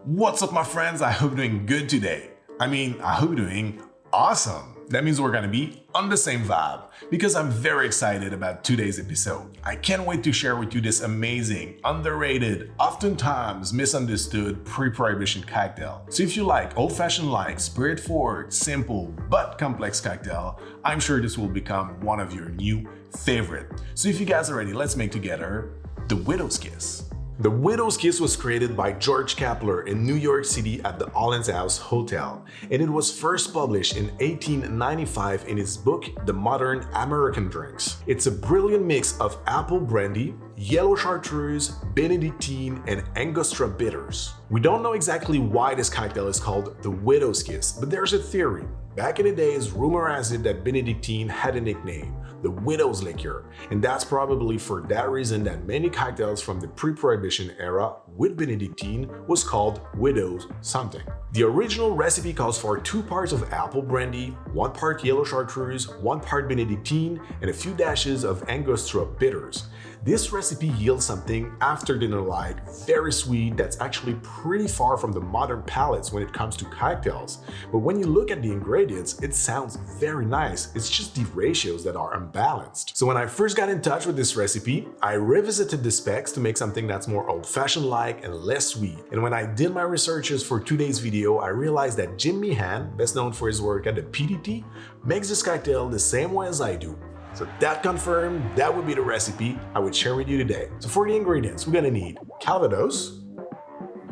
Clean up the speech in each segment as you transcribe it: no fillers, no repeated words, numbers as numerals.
What's up, my friends? I hope you're doing good today. I hope you're doing awesome. That means we're gonna be on the same vibe because I'm very excited about today's episode. I can't wait to share with you this amazing, underrated, oftentimes misunderstood pre-prohibition cocktail. So if you like old-fashioned like, spirit-forward, simple, but complex cocktail, I'm sure this will become one of your new favorite. So if you guys are ready, let's make together the Widow's Kiss. The Widow's Kiss was created by George Kapler in New York City at the Allen's Hotel, and it was first published in 1895 in his book, The Modern American Drinks. It's a brilliant mix of apple brandy, Yellow Chartreuse, Benedictine, and Angostura bitters. We don't know exactly why this cocktail is called the Widow's Kiss, but there's a theory. Back in the days, rumor has it that Benedictine had a nickname, the Widow's Liquor, and that's probably for that reason that many cocktails from the pre-prohibition era with Benedictine was called Widow's something. The original recipe calls for 2 parts of apple brandy, 1 part Yellow Chartreuse, 1 part Benedictine, and a few dashes of Angostura bitters. This recipe yields something after dinner-like, very sweet, that's actually pretty far from the modern palates when it comes to cocktails. But when you look at the ingredients, it sounds very nice. It's just the ratios that are unbalanced. So when I first got in touch with this recipe, I revisited the specs to make something that's more old-fashioned-like and less sweet. And when I did my researches for today's video, I realized that Jim Meehan, best known for his work at the PDT, makes this cocktail the same way as I do. So that confirmed, that would be the recipe I would share with you today. So for the ingredients, we're gonna need Calvados.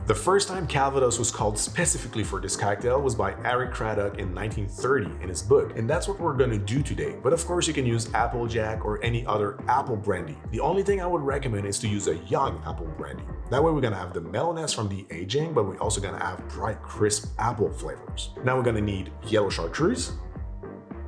The first time Calvados was called specifically for this cocktail was by Harry Craddock in 1930 in his book, and that's what we're gonna do today. But of course you can use Applejack or any other apple brandy. The only thing I would recommend is to use a young apple brandy. That way we're gonna have the mellowness from the aging, but we're also gonna have bright, crisp apple flavors. Now we're gonna need Yellow Chartreuse.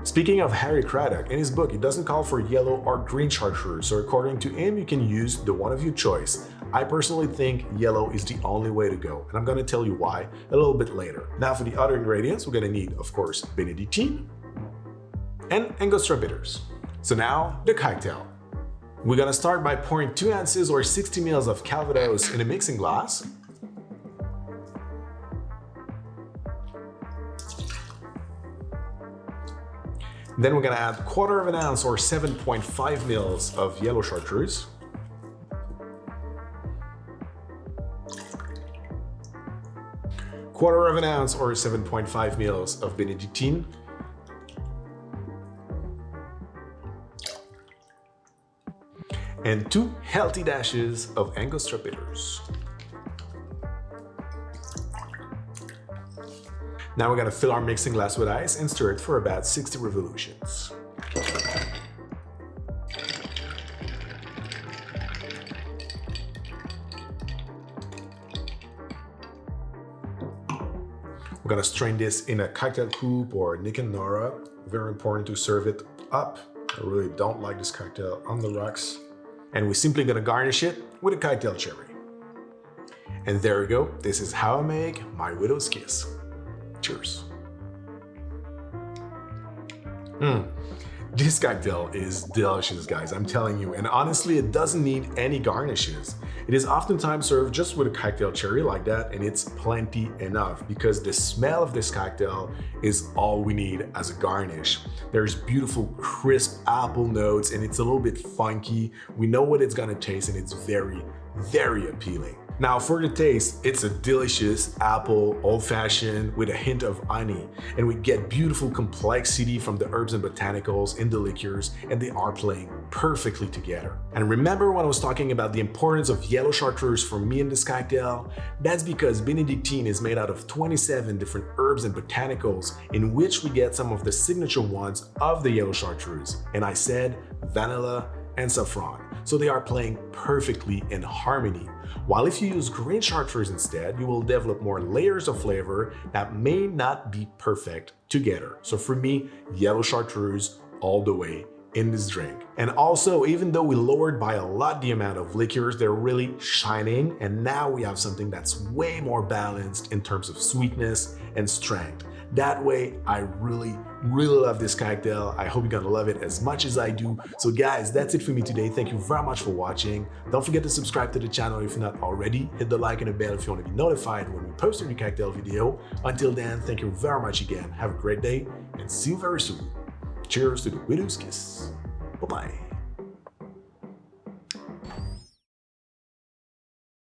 Speaking of Harry Craddock, in his book, it doesn't call for yellow or green chartreuse, so according to him, you can use the one of your choice. I personally think yellow is the only way to go, and I'm gonna tell you why a little bit later. Now for the other ingredients, we're gonna need, of course, Benedictine and Angostura bitters. So now, the cocktail. We're gonna start by pouring 2 ounces or 60 ml of Calvados in a mixing glass. Then we're gonna add 1/4 ounce or 7.5 ml of Yellow Chartreuse. Quarter of an ounce or 7.5 ml of Benedictine. And 2 healthy dashes of Angostura bitters. Now we're gonna fill our mixing glass with ice and stir it for about 60 revolutions. We're gonna strain this in a cocktail coupe or Nick and Nora. Very important to serve it up. I really don't like this cocktail on the rocks. And we're simply gonna garnish it with a cocktail cherry. And there we go. This is how I make my Widow's Kiss. Cheers. This cocktail is delicious, guys, I'm telling you, and honestly, it doesn't need any garnishes. It is oftentimes served just with a cocktail cherry like that, and it's plenty enough because the smell of this cocktail is all we need as a garnish. There's beautiful, crisp apple notes, and it's a little bit funky. We know what it's gonna taste, and it's very, very appealing. Now for the taste, it's a delicious apple old-fashioned with a hint of honey, and we get beautiful complexity from the herbs and botanicals in the liqueurs, and they are playing perfectly together. And remember when I was talking about the importance of Yellow Chartreuse for me in this cocktail? That's because Benedictine is made out of 27 different herbs and botanicals, in which we get some of the signature ones of the Yellow Chartreuse. And I said vanilla and saffron, so they are playing perfectly in harmony. While if you use green chartreuse instead, you will develop more layers of flavor that may not be perfect together. So for me, Yellow Chartreuse all the way in this drink. And also, even though we lowered by a lot the amount of liqueurs, they're really shining, and now we have something that's way more balanced in terms of sweetness and strength. That way, I really love this cocktail. I hope you're gonna love it as much as I do. So guys, that's it for me today. Thank you very much for watching. Don't forget to subscribe to the channel if you're not already. Hit the like and the bell if you want to be notified when we post a new cocktail video. Until then, thank you very much again. Have a great day and see you very soon. Cheers to the widow's kiss. Bye-bye.